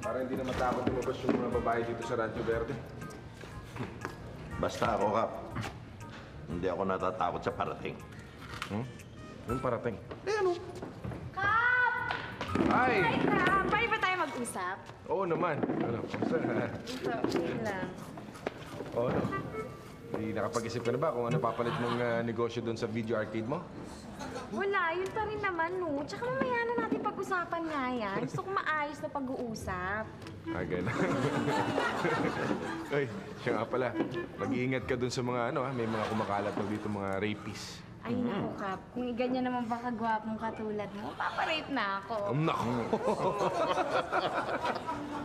Para hindi na matakot lumabas yung mga babae dito sa Rancho Verde. Basta ako, Kap. Hindi ako natatakot sa parating. Yung parating. Ano? Kap! Ay! Hi, Kap! Pwede ba tayo mag-usap? Oo naman. Ano? Okay lang. Oo, no. Hindi nakapag-isip ka na ba kung ano papalit mong negosyo doon sa video arcade mo? Wala, yun pa rin naman, no? Tsaka mamaya na natin pag-usapan nga yan. Gusto ko maayos na pag-uusap. Ah, gano'n. Ay, siya nga pala. Mag-iingat ka doon sa mga may mga kumakalat mo dito, mga rapists. Ay, naku, Kap. Kung ganyan naman baka gwapong katulad mo, paparape na ako. Naku!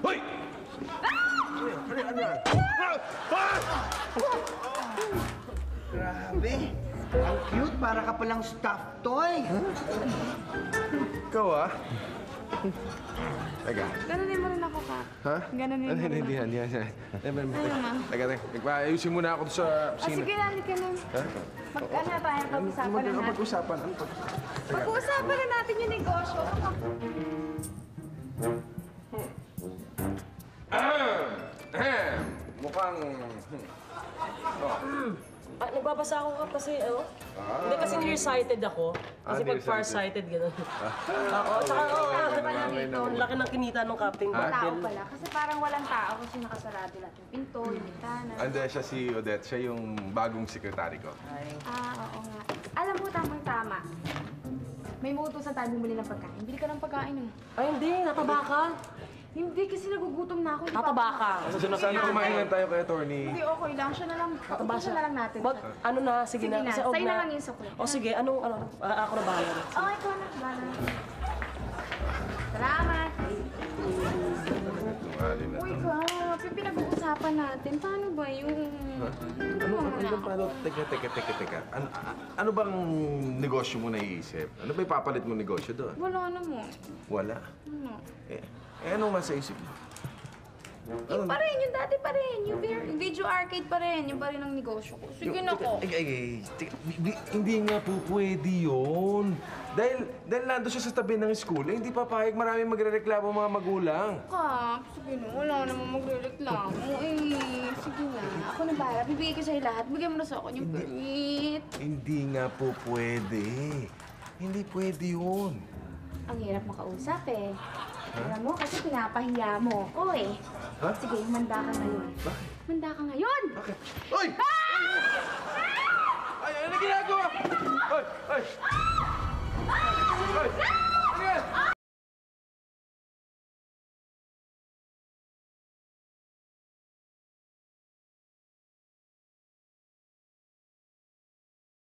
Hoy! Grabe. Ang cute, para ka palang stuffed toy. Ikaw, ah? Teka. Ganunin mo rin ako, Kap. Ha? Ganunin mo rin Hindi, ako. hindi. naman? Teka. Nagpaayusin muna ako sa Ah, kusina. sige na, halika na. Ha? Mag-ano tayo, pag-usapan na natin. Pag-usapan? Pag-usapan na natin yung negosyo. Mukhang... Nagbabasa ako ka kasi, Hindi kasi nearsighted ako. Kasi pag nearsighted. farsighted, gano'n. Oo, tsaka ang laki ng kinita ng Captain Tao Bardel. pala. Kasi parang walang tao kasi nakasarado lahat yung pinto, yung bintana. Ande, siya si Odette. Siya yung bagong sekretary ko. Oo nga. Alam mo, tamang-tama. May muutusan tayo bumili ng pagkain. Bili ka ng pagkain, Ay, hindi. Nataba ka. Hindi, kasi nagugutom na ako. Hindi pa Nataba ako- ka. Saan kumain lang tayo kay attorney? Hindi, okay lang. Siya na lang. Pautusan na lang natin. Ano na, sige na. Kasi Sa'yo na lang yung sukli. O sige, ako na bahala. Okay, ikaw na. Bala. Salamat. Uy, Kap. Yung pinag-uusapan natin. Paano ba yung... Teka. Ano bang negosyo mo naiisip? Ano ba ipapalit mo negosyo doon? Wala naman. Wala. Ano? Ano nga sa isip mo? Yung pa rin, yung dati pa rin. Yung video arcade pa rin. Yung pa rin ang negosyo ko. Sige na ko. Teka, hindi nga po pwede yun. Dahil nando siya sa tabi ng school, hindi papayag maraming magrereklamo mga magulang. Kap, sige na. Wala namang magre-reklamo. Sige na. Ako na bahala. Bibigay ko sa'yo lahat. Bigyan mo na sa akin yung permit. Hindi nga po pwede. Hindi pwede yun. Ang hirap makausap eh. Alam mo, kasi pinapahiya mo ako eh. Ha? Sige, manda ka ngayon. Bakit? Manda ka ngayon! Bakit? Ay! Ay! Ano ginagawa? Ay!